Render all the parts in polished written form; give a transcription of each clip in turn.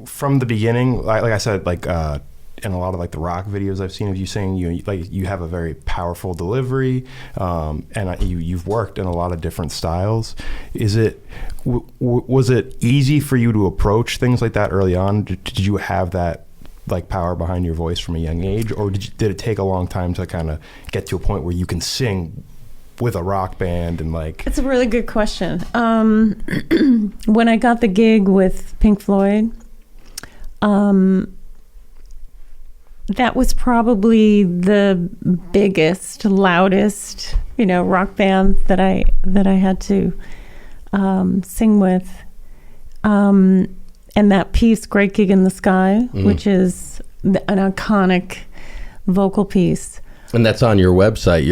from the beginning, like I said, like in a lot of like the rock videos I've seen of you saying, you have a very powerful delivery, and you've worked in a lot of different styles. Was it easy for you to approach things like that early on? Did you have that like power behind your voice from a young age, or did it take a long time to kind of get to a point where you can sing with a rock band and like? It's a really good question. When I got the gig with Pink Floyd, that was probably the biggest, loudest, rock band that I had to sing with. And that piece, Great Gig in the Sky, which is an iconic vocal piece. And that's on your website.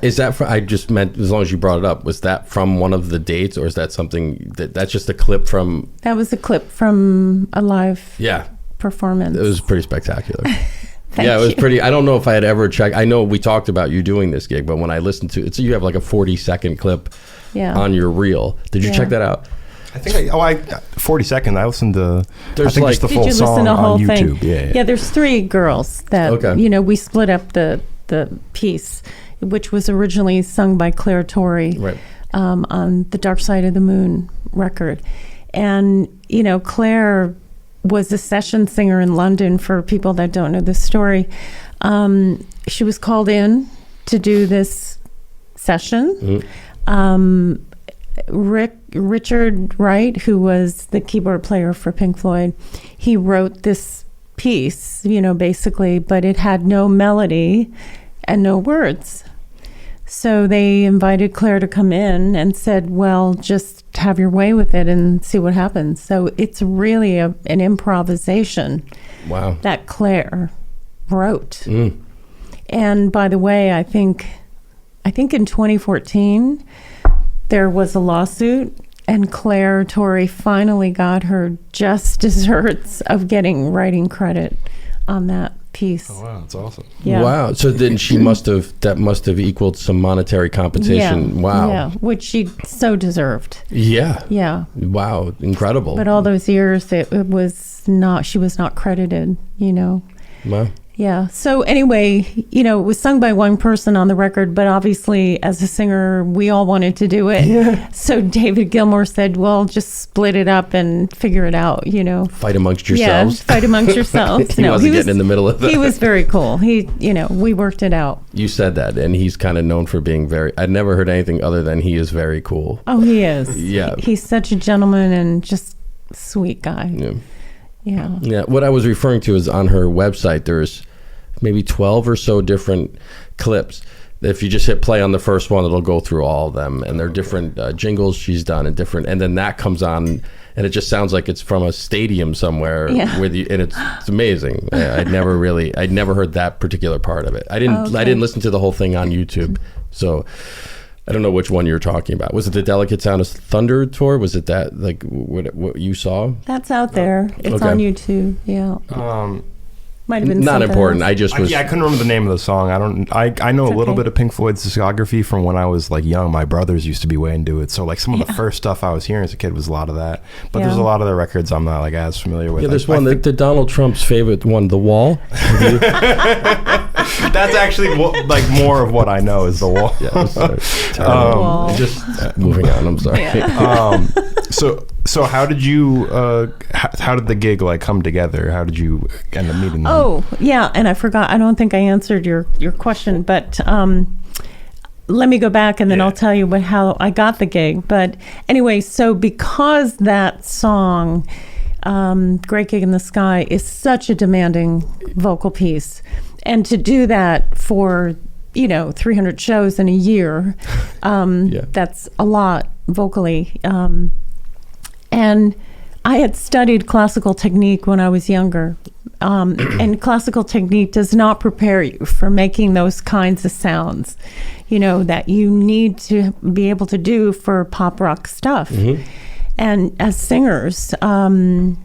Is that from, I just meant, as long as you brought it up, was that from one of the dates, or is that something that's just a clip from? That was a clip from a live performance. It was pretty spectacular. It was pretty. I don't know if I had ever checked. I know we talked about you doing this gig, but when I listened to it, so you have like a 40-second clip on your reel. Did you check that out? I think 40 seconds. I listened to. There's just the full song on YouTube. Thing? Yeah, there's 3 girls that we split up the piece, which was originally sung by Claire Torrey on the Dark Side of the Moon record, and Claire was a session singer in London. For people that don't know the story, she was called in to do this session. Richard Wright, who was the keyboard player for Pink Floyd, he wrote this piece, basically, but it had no melody and no words. So they invited Claire to come in and said, well, just have your way with it and see what happens. So it's really an improvisation that Claire wrote. And by the way, I think in 2014, there was a lawsuit, and Claire Torrey finally got her just desserts of getting writing credit on that piece. Oh wow, that's awesome. Yeah. Wow. So then that must have equaled some monetary compensation. Yeah. Wow. Yeah, which she so deserved. Yeah. Yeah. Wow, incredible. But all those years, it was not. She was not credited. Wow. Yeah. So anyway, it was sung by one person on the record, but obviously as a singer, we all wanted to do it. Yeah. So David Gilmour said, well, just split it up and figure it out, Fight amongst yourselves. Yeah, fight amongst yourselves. he wasn't getting in the middle of that. He was very cool. We worked it out. You said that, and he's kind of known for being I'd never heard anything other than he is very cool. Oh, he is. Yeah. He's such a gentleman and just sweet guy. Yeah. Yeah. Yeah. What I was referring to is on her website, there's maybe 12 or so different clips. If you just hit play on the first one, it'll go through all of them, and they're different jingles she's done and then that comes on, and it just sounds like it's from a stadium somewhere with you, and it's amazing. I'd never heard that particular part of it. I didn't listen to the whole thing on YouTube, so I don't know which one you're talking about. Was it the Delicate Sound of Thunder tour? Was it that, like, what you saw? That's out there. It's on YouTube. Yeah. Might have been not important. I just was. I couldn't remember the name of the song. I know a little bit of Pink Floyd's discography from when I was like young. My brothers used to be way into it. So like some of the first stuff I was hearing as a kid was a lot of that. But there's a lot of the records I'm not like as familiar with. Yeah, there's one that Donald Trump's favorite one, The Wall. That's actually like more of what I know is The Wall. Yeah, just moving on. I'm sorry. Yeah. So how did you? How did the gig like come together? How did you end up meeting them? Oh yeah, and I forgot. I don't think I answered your question, but let me go back and then I'll tell you how I got the gig. But anyway, so because that song, "Great Gig in the Sky," is such a demanding vocal piece, and to do that for 300 shows in a year, that's a lot vocally. And I had studied classical technique when I was younger, and classical technique does not prepare you for making those kinds of sounds, that you need to be able to do for pop rock stuff. Mm-hmm. And as singers, when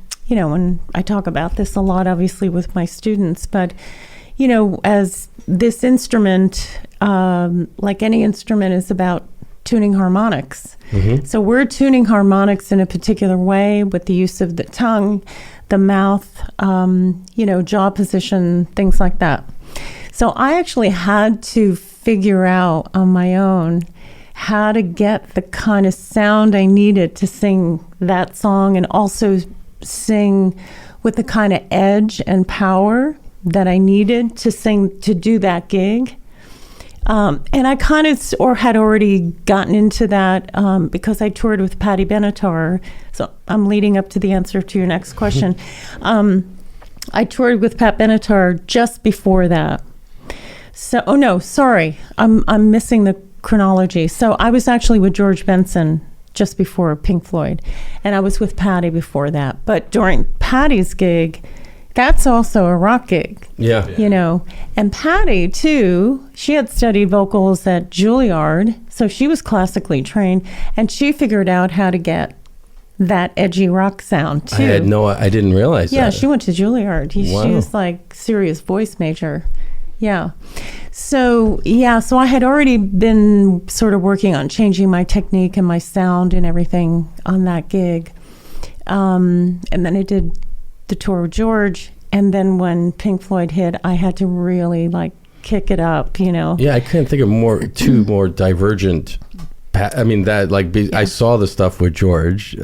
I talk about this a lot, obviously with my students, but, as this instrument, like any instrument, is about tuning harmonics. So we're tuning harmonics in a particular way with the use of the tongue, the mouth, jaw position, things like that. So I actually had to figure out on my own how to get the kind of sound I needed to sing that song, and also sing with the kind of edge and power that I needed to do that gig. And I kind of had already gotten into that because I toured with Pat Benetar. So I'm leading up to the answer to your next question. I toured with Pat Benetar just before that. So, oh no, sorry, I'm missing the chronology. So I was actually with George Benson just before Pink Floyd, and I was with Patty before that. But during Patty's gig, that's also a rock gig. Yeah. And Patty too, she had studied vocals at Juilliard, so she was classically trained, and she figured out how to get that edgy rock sound too. I didn't realize that. Yeah, she went to Juilliard. Wow. She was like serious voice major. Yeah. So I had already been sort of working on changing my technique and my sound and everything on that gig. And then I did the tour with George. And then when Pink Floyd hit, I had to really kick it up, Yeah, I couldn't think of two more divergent. I saw the stuff with George.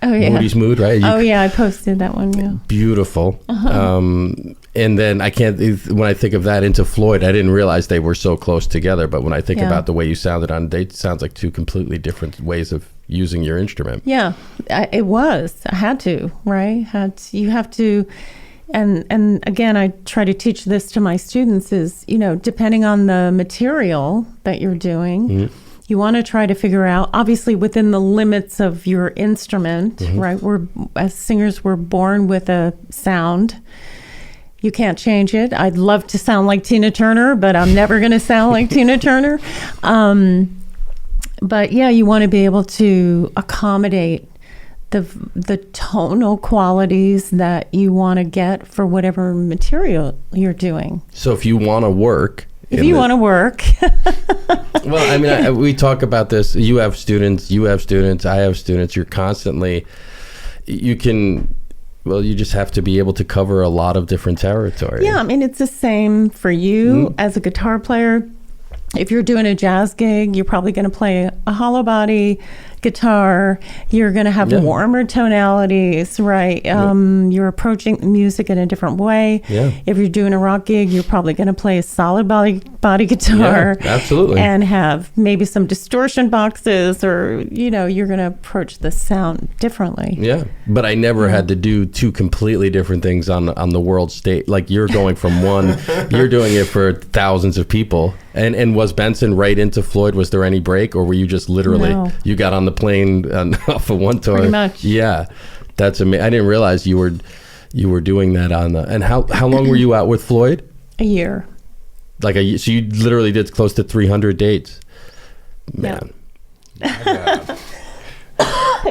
Moody's Mood, right? I posted that one, yeah. Beautiful. And then when I think of that into Floyd, I didn't realize they were so close together. But when I think about the way you sounded on Date, it sounds like two completely different ways of using your instrument. Yeah, it was. I had to, right? You have to, and again, I try to teach this to my students is, depending on the material that you're doing, you want to try to figure out, obviously within the limits of your instrument, right? As singers, we're born with a sound. You can't change it. I'd love to sound like Tina Turner, but I'm never going to sound like Tina Turner. But yeah, you want to be able to accommodate the tonal qualities that you want to get for whatever material you're doing. So if you want to work... Well, we talk about this. You have students, I have students. You're constantly... you just have to be able to cover a lot of different territory. Yeah, it's the same for you as a guitar player. If you're doing a jazz gig, you're probably going to play a hollow body guitar. You're going to have warmer tonalities, right? You're approaching music in a different way. Yeah. If you're doing a rock gig, you're probably going to play a solid body guitar. Yeah, absolutely. And have maybe some distortion boxes, or, you're going to approach the sound differently. Yeah, but I never had to do two completely different things on the world stage. Like you're going from one, you're doing it for thousands of people. And was Benson right into Floyd? Was there any break, or were you just literally you got on the plane off of one tour? Pretty much. Yeah, that's amazing. I didn't realize you were doing that on the. And how long were you out with Floyd? A year. So you literally did close to 300 dates. Man.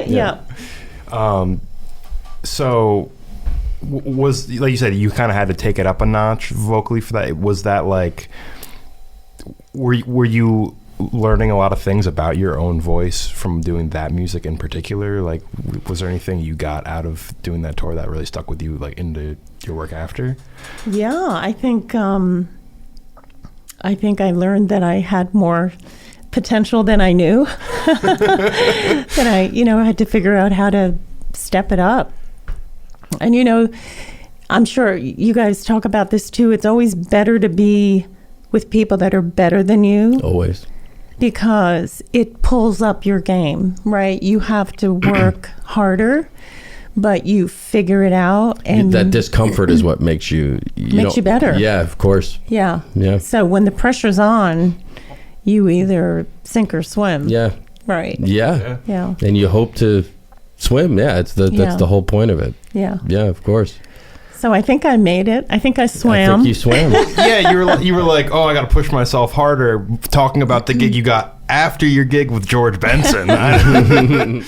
Yeah. So was, like you said, you kind of had to take it up a notch vocally for that. Was that were you learning a lot of things about your own voice from doing that music in particular? Was there anything you got out of doing that tour that really stuck with you, into your work after? Yeah, I think I learned that I had more potential than I knew. That I had to figure out how to step it up. And I'm sure you guys talk about this too. It's always better to be with people that are better than you. Always. Because it pulls up your game, right? You have to work harder, but you figure it out. And that discomfort is what makes you better. Yeah, of course. Yeah. Yeah. So when the pressure's on, you either sink or swim. Yeah. Right. Yeah. Yeah. And you hope to swim. Yeah. That's the whole point of it. Yeah. Yeah, of course. So I think I made it. I think I swam. I think you swam. Yeah, you were like, oh, I got to push myself harder, talking about the gig you got after your gig with George Benson.